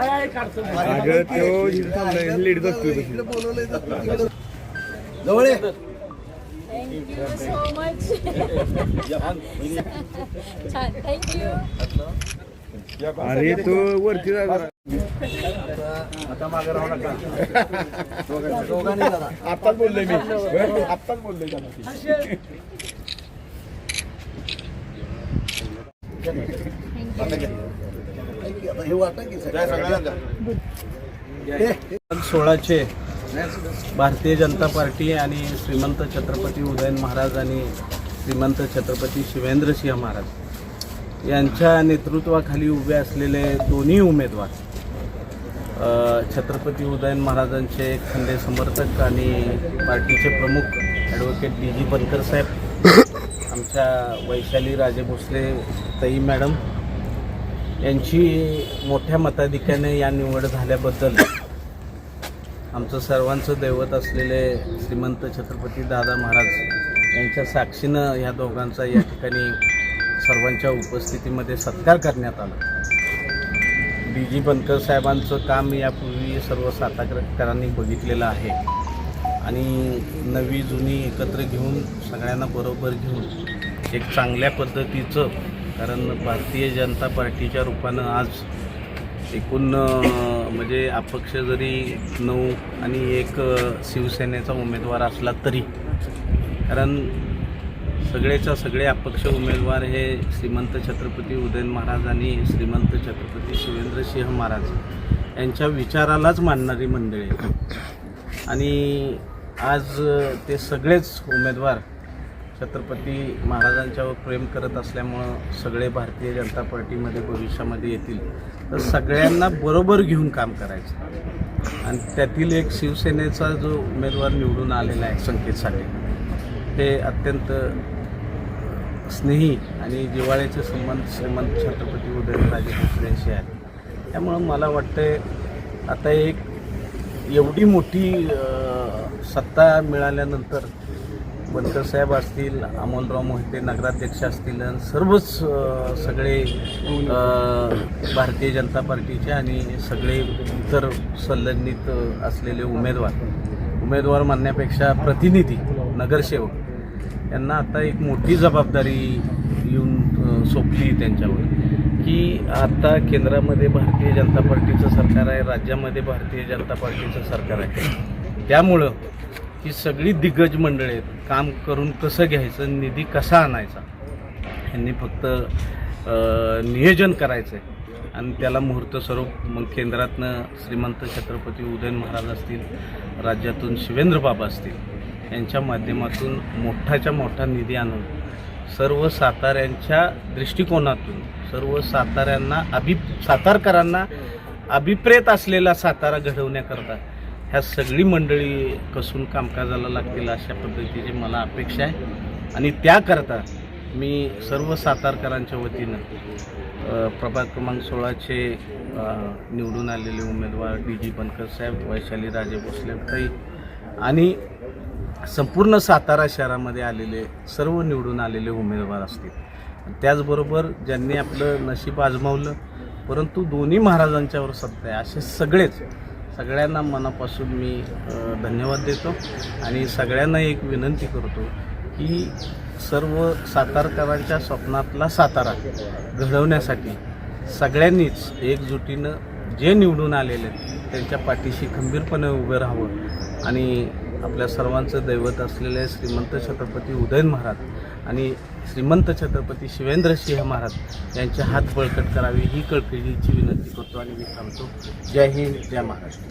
अगं तो लीड बसतोय जवळ ये. Thank you so much. छान, thank you. अरे तो वरती जा जरा. आता मागे राहू नका. दोघांनी जरा. आत्ताच बोललोय मी आत्ताच बोललोय त्याला. हे वाटा की सगळ्यांना 16चे भारतीय जनता पार्टी आणि श्रीमंत छत्रपती उदयन महाराज आणि श्रीमंत छत्रपती शिवेंद्रसिंह महाराज यांच्या नेतृत्वाखाली उभे असलेले दोन्ही उमेदवार छत्रपती उदयन महाराजांचे खंदे समर्थक आणि पार्टीचे प्रमुख ॲडव्होकेट डी.जी. बनकर साहेब, आमच्या वैशाली राजे भोसले ताई मॅडम यांची मोठ्या मताधिक्याने या निवड झाल्याबद्दल आमचं सर्वांचं दैवत असलेले श्रीमंत छत्रपती दादा महाराज यांच्या साक्षीनं ह्या दोघांचा या ठिकाणी सर्वांच्या उपस्थितीमध्ये सत्कार करण्यात आला. डी.जी. बनकर साहेबांचं काम यापूर्वी सर्व सातारकरांनी बघितलेलं आहे आणि नवी जुनी एकत्र घेऊन सगळ्यांना बरोबर घेऊन एक चांगल्या पद्धतीचं, कारण भारतीय जनता पार्टीच्या रूपानं आज एकूण म्हणजे अपक्ष जरी 9 आणि एक शिवसेनेचा उमेदवार असला तरी, कारण सगळेच्या सगळे अपक्ष उमेदवार हे श्रीमंत छत्रपती उदयन महाराज आणि श्रीमंत छत्रपती शिवेंद्रसिंह महाराज यांच्या विचारालाच मानणारी मंडळी आहेत. आणि आज ते सगळेच उमेदवार छत्रपती महाराजांच्यावर प्रेम करत असल्यामुळं सगळे भारतीय जनता पार्टीमध्ये भविष्यामध्ये येतील, तर सगळ्यांना बरोबर घेऊन काम करायचं. आणि त्यातील एक शिवसेनेचा जो उमेदवार निवडून आलेला आहे संकेतसाठी, हे अत्यंत स्नेही आणि जिव्हाळ्याचे संबंध श्रीमंत छत्रपती उदयनराजे भोसलेंशी आहेत. त्यामुळं मला वाटतं आता एक एवढी मोठी सत्ता मिळाल्यानंतर बनकर साहेब असतील, अमोलराव मोहिते नगराध्यक्ष असतील, सर्वच सगळे भारतीय जनता पार्टीचे आणि सगळे इतर संलग्नित असलेले उमेदवार म्हणण्यापेक्षा प्रतिनिधी, नगरसेवक यांना आता एक मोठी जबाबदारी येऊन सोपली त्यांच्यावर, की आता केंद्रामध्ये भारतीय जनता पार्टीचं सरकार आहे, राज्यामध्ये भारतीय जनता पार्टीचं सरकार आहे. त्यामुळं ही सगळी दिग्गज मंडळी आहेत, काम करून कसं घ्यायचं, निधी कसा आणायचा, यांनी फक्त नियोजन करायचं आहे आणि त्याला मुहूर्त स्वरूप मग केंद्रातनं श्रीमंत छत्रपती उदयन महाराज असतील, राज्यातून शिवेंद्रबाबा असतील, यांच्या माध्यमातून मोठाच्या मोठा निधी आणून सर्व साताऱ्यांच्या दृष्टिकोनातून सर्व सातारकरांना अभिप्रेत असलेला सातारा घडवण्याकरता ह्या सगळी मंडळी कसून कामकाजाला लागतील अशा पद्धतीची मला अपेक्षा आहे. आणि त्याकरता मी सर्व सातारकरांच्या वतीनं प्रभाग क्रमांक 16चे निवडून आलेले उमेदवार डी.जी. बनकर साहेब, वैशाली राजे भोसले ताई आणि संपूर्ण सातारा शहरामध्ये आलेले सर्व निवडून आलेले उमेदवार असतील, त्याचबरोबर ज्यांनी आपलं नशीब आजमावलं परंतु दोन्ही महाराजांच्यावर सत्ता आहे, असे सगळ्यांना मनापासून मी धन्यवाद देतो. आणि सगळ्यांना एक विनंती करतो की सर्व सातारकरांच्या स्वप्नातला सातारा घडवण्यासाठी सगळ्यांनीच एकजुटीनं जे निवडून आलेले त्यांच्या पाठीशी खंबीरपणे उभं राहावं आणि आपल्या सर्वांचं दैवत असलेले श्रीमंत छत्रपती उदयन महाराज आणि श्रीमंत छत्रपती शिवेंद्रसिंह महाराज यांचे हात बळकट करावे ही कळकळीची विनंती करतो आणि मी थांबतो. जय हिंद, जय महाराष्ट्र.